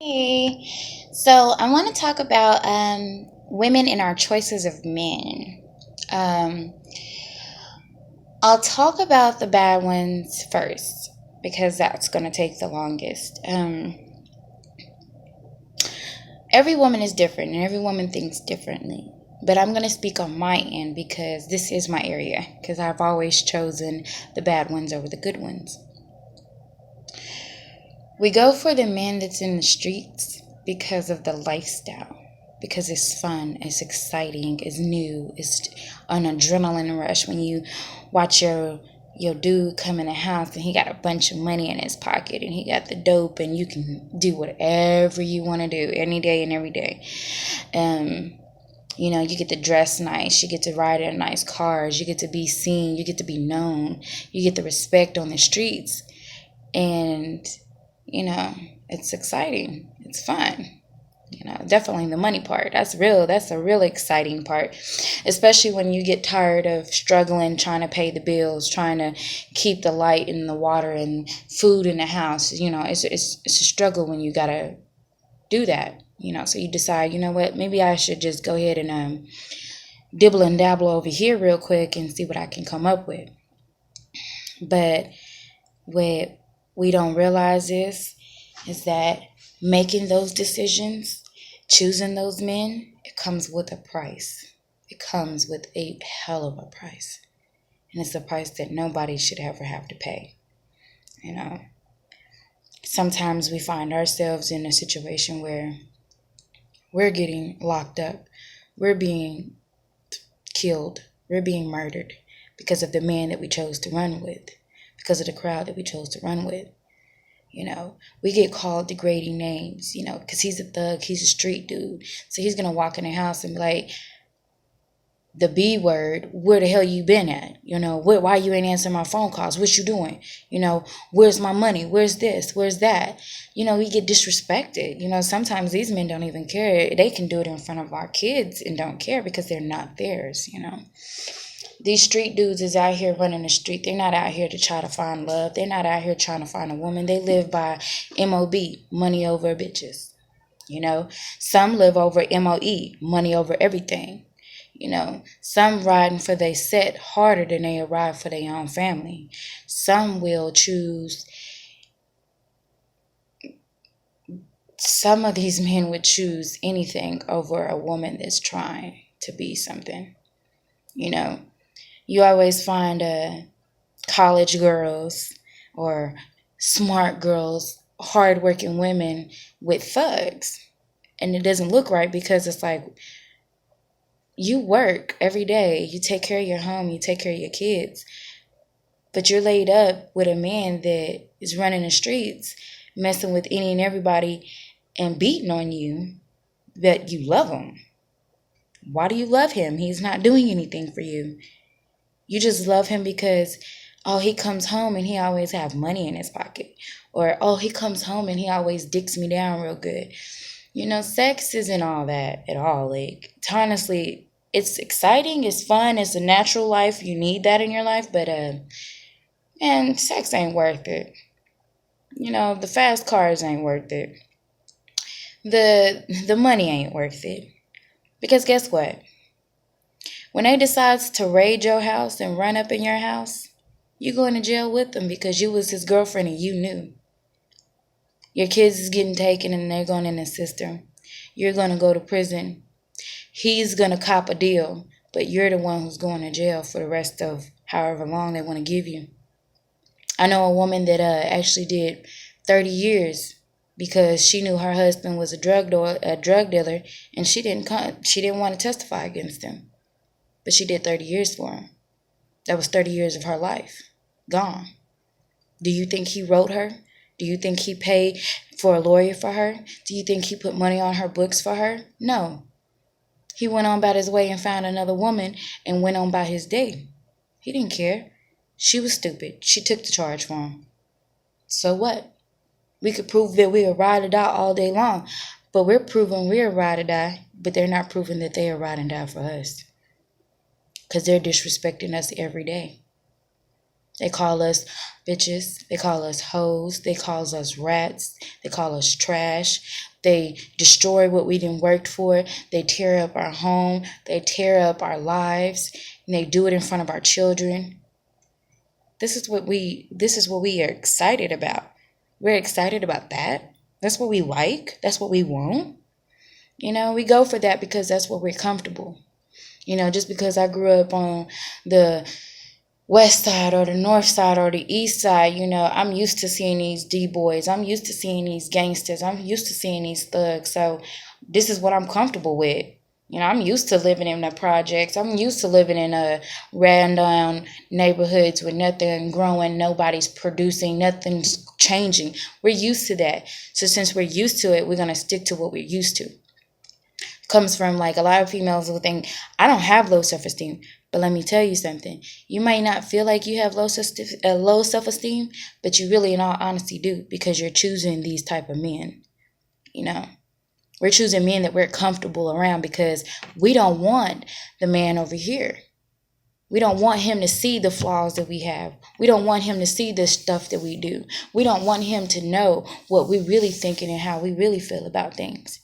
Hey, so I want to talk about women and our choices of men. Um, I'll talk about the bad ones first because that's going to take the longest. Every woman is different and every woman thinks differently. But I'm going to speak on my end because this is my area because I've always chosen the bad ones over the good ones. We go for the man that's in the streets because of the lifestyle, because it's fun, it's exciting, it's new, it's an adrenaline rush when you watch your dude come in the house and he got a bunch of money in his pocket and he got the dope and you can do whatever you want to do any day and every day. You get to dress nice, you get to ride in nice cars, you get to be seen, you get to be known, you get the respect on the streets. And it's exciting. It's fun. Definitely the money part. That's real. That's a real exciting part, especially when you get tired of struggling, trying to pay the bills, trying to keep the light and the water and food in the house. It's a struggle when you gotta do that. So you decide, what, maybe I should just go ahead and dibble and dabble over here real quick and see what I can come up with. But what we don't realize is that making those decisions, choosing those men, it comes with a price. It comes with a hell of a price. And it's a price that nobody should ever have to pay. Sometimes we find ourselves in a situation where we're getting locked up, we're being killed, we're being murdered because of the man that we chose to run with, because of the crowd that we chose to run with. We get called degrading names, because he's a thug, he's a street dude. So he's going to walk in the house and be like, the B word, where the hell you been at? Why you ain't answering my phone calls? What you doing? Where's my money? Where's this? Where's that? We get disrespected. Sometimes these men don't even care. They can do it in front of our kids and don't care because they're not theirs. These street dudes is out here running the street. They're not out here to try to find love. They're not out here trying to find a woman. They live by MOB, money over bitches. Some live over MOE, money over everything. Some riding for their set harder than they arrive for their own family. Some of these men would choose anything over a woman that's trying to be something. You always find college girls or smart girls, hardworking women with thugs. And it doesn't look right because it's like, you work every day, you take care of your home, you take care of your kids, but you're laid up with a man that is running the streets, messing with any and everybody and beating on you, that you love him. Why do you love him? He's not doing anything for you. You just love him because, he comes home and he always have money in his pocket. Or, he comes home and he always dicks me down real good. Sex isn't all that at all. Like, honestly, it's exciting, it's fun, it's a natural life. You need that in your life, but, man, sex ain't worth it. The fast cars ain't worth it. The money ain't worth it. Because guess what? When they decides to raid your house and run up in your house, you going to jail with them because you was his girlfriend and you knew. Your kids is getting taken and they're going in the system. You're going to go to prison. He's going to cop a deal, but you're the one who's going to jail for the rest of however long they want to give you. I know a woman that actually did 30 years because she knew her husband was a drug dealer and she didn't want to testify against him. But she did 30 years for him. That was 30 years of her life. Gone. Do you think he wrote her? Do you think he paid for a lawyer for her? Do you think he put money on her books for her? No. He went on about his way and found another woman and went on by his day. He didn't care. She was stupid. She took the charge for him. So what? We could prove that we are ride or die all day long, but we're proving we're ride or die, but they're not proving that they are ride and die for us. Because they're disrespecting us every day. They call us bitches. They call us hoes. They call us rats. They call us trash. They destroy what we didn't work for. They tear up our home. They tear up our lives. And they do it in front of our children. This is what we are excited about. We're excited about that. That's what we like. That's what we want. We go for that because that's what we're comfortable. Just because I grew up on the west side or the north side or the east side, I'm used to seeing these D-boys. I'm used to seeing these gangsters. I'm used to seeing these thugs. So this is what I'm comfortable with. I'm used to living in the projects. I'm used to living in rundown neighborhoods with nothing growing, nobody's producing, nothing's changing. We're used to that. So since we're used to it, we're going to stick to what we're used to. Comes from like a lot of females who think, I don't have low self-esteem. But let me tell you something. You might not feel like you have low self-esteem, but you really in all honesty do, because you're choosing these type of men. We're choosing men that we're comfortable around because we don't want the man over here. We don't want him to see the flaws that we have. We don't want him to see the stuff that we do. We don't want him to know what we're really thinking and how we really feel about things.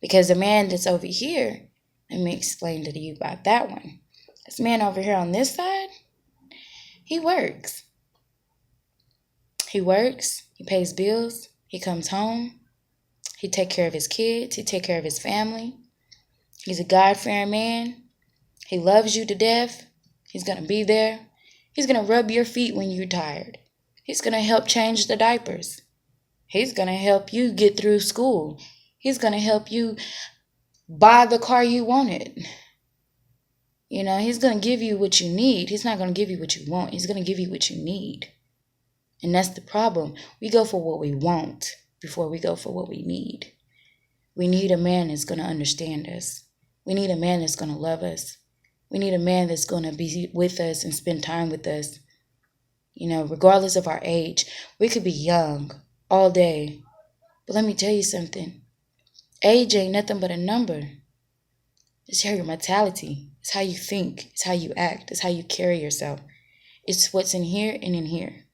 Because the man that's over here, let me explain to you about that one. This man over here on this side, he works. He works, he pays bills, he comes home, he takes care of his kids, he takes care of his family. He's a God-fearing man. He loves you to death. He's going to be there. He's going to rub your feet when you're tired. He's going to help change the diapers. He's going to help you get through school. He's going to help you buy the car you wanted. He's going to give you what you need. He's not going to give you what you want. He's going to give you what you need. And that's the problem. We go for what we want before we go for what we need. We need a man that's going to understand us. We need a man that's going to love us. We need a man that's going to be with us and spend time with us. Regardless of our age, we could be young all day. But let me tell you something. Age ain't nothing but a number. It's your mentality. It's how you think. It's how you act. It's how you carry yourself. It's what's in here and in here.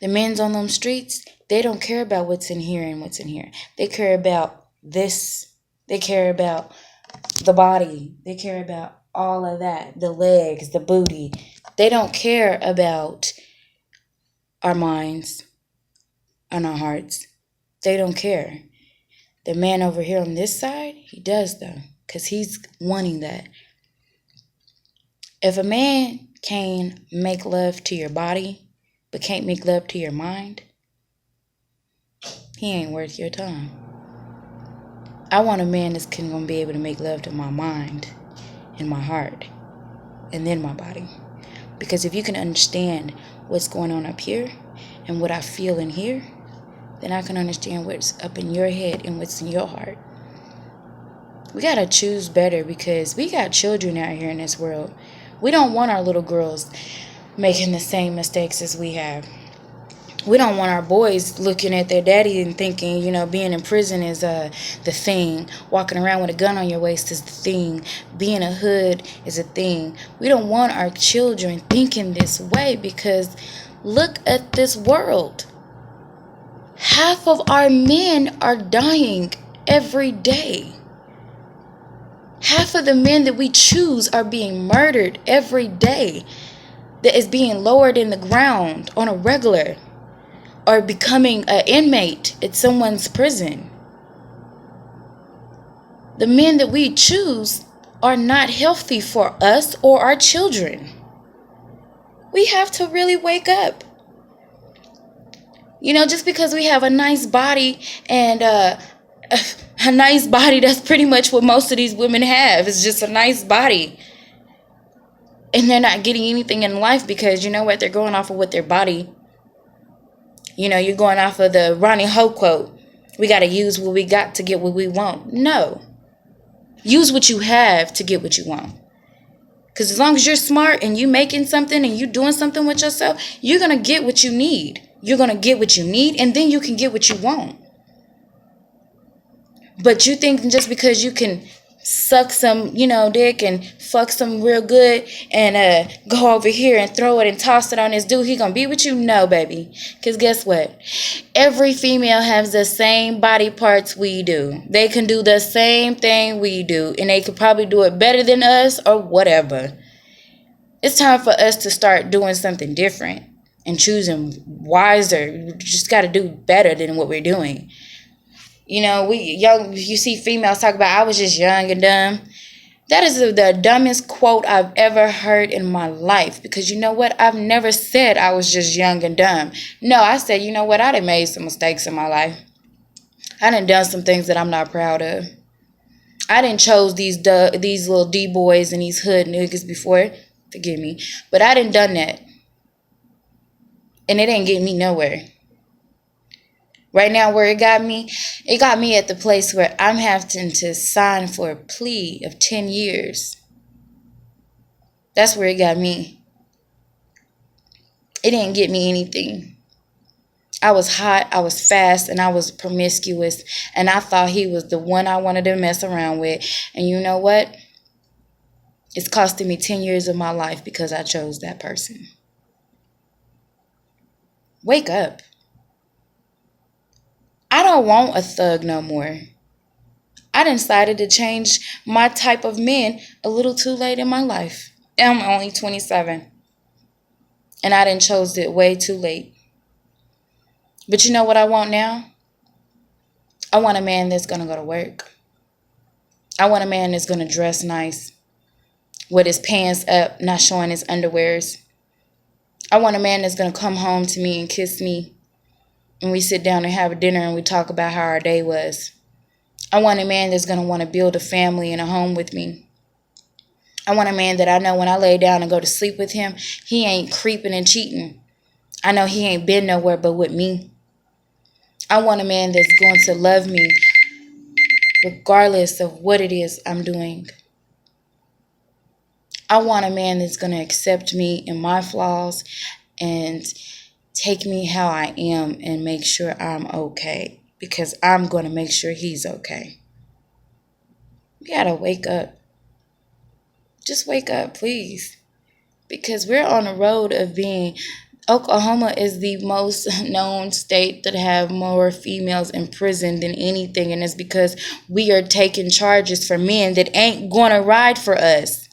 The men's on them streets, they don't care about what's in here and what's in here. They care about this. They care about the body. They care about all of that. The legs, the booty. They don't care about our minds and our hearts. They don't care. The man over here on this side, he does though, because he's wanting that. If a man can make love to your body, but can't make love to your mind, he ain't worth your time. I want a man that's going to be able to make love to my mind and my heart and then my body. Because if you can understand what's going on up here and what I feel in here, then I can understand what's up in your head and what's in your heart. We got to choose better because we got children out here in this world. We don't want our little girls making the same mistakes as we have. We don't want our boys looking at their daddy and thinking, being in prison is the thing. Walking around with a gun on your waist is the thing. Being a hood is a thing. We don't want our children thinking this way because look at this world. Half of our men are dying every day. Half of the men that we choose are being murdered every day. That is being lowered in the ground on a regular or becoming an inmate at someone's prison. The men that we choose are not healthy for us or our children. We have to really wake up. Just because we have a nice body and a nice body, that's pretty much what most of these women have. It's just a nice body. And they're not getting anything in life because, they're going off of what their body, you're going off of the Ronnie Ho quote. We got to use what we got to get what we want. No. Use what you have to get what you want. Because as long as you're smart and you making something and you doing something with yourself, you're going to get what you need. You're going to get what you need and then you can get what you want. But you think just because you can suck some, dick and fuck some real good and go over here and throw it and toss it on this dude, he gonna be with you? No, baby. Because guess what? Every female has the same body parts we do. They can do the same thing we do, and they could probably do it better than us or whatever. It's time for us to start doing something different and choosing wiser. We just got to do better than what we're doing. You see females talk about, I was just young and dumb. That is the dumbest quote I've ever heard in my life. Because you know what? I've never said I was just young and dumb. No, I said, you know what? I done made some mistakes in my life. I done done some things that I'm not proud of. I done chose these little D-boys and these hood niggas before. Forgive me. But I done that. And it ain't getting me nowhere. Right now, where it got me at the place where I'm having to sign for a plea of 10 years. That's where it got me. It didn't get me anything. I was hot, I was fast, and I was promiscuous, and I thought he was the one I wanted to mess around with. And you know what? It's costing me 10 years of my life because I chose that person. Wake up. I don't want a thug no more. I decided to change my type of men a little too late in my life. I'm only 27. And I chose it way too late. But you know what I want now? I want a man that's going to go to work. I want a man that's going to dress nice, with his pants up, not showing his underwears. I want a man that's going to come home to me and kiss me, and we sit down and have a dinner and we talk about how our day was. I want a man that's going to want to build a family and a home with me. I want a man that I know when I lay down and go to sleep with him, he ain't creeping and cheating. I know he ain't been nowhere but with me. I want a man that's going to love me regardless of what it is I'm doing. I want a man that's going to accept me and my flaws and take me how I am and make sure I'm okay, because I'm going to make sure he's okay. We got to wake up. Just wake up, please. Because we're on the road of being... Oklahoma is the most known state that have more females in prison than anything. And it's because we are taking charges for men that ain't going to ride for us.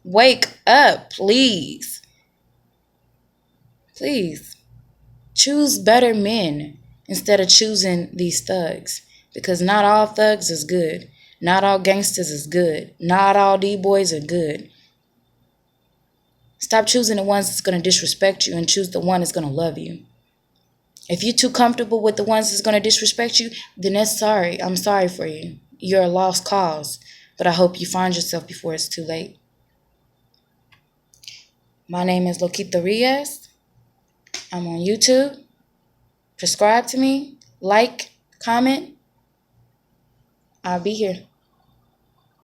Wake up, please. Please. Choose better men instead of choosing these thugs. Because not all thugs is good. Not all gangsters is good. Not all D-boys are good. Stop choosing the ones that's going to disrespect you and choose the one that's going to love you. If you're too comfortable with the ones that's going to disrespect you, then that's sorry. I'm sorry for you. You're a lost cause. But I hope you find yourself before it's too late. My name is Loquita Rios. I'm on YouTube. Subscribe to me. Like, comment. I'll be here.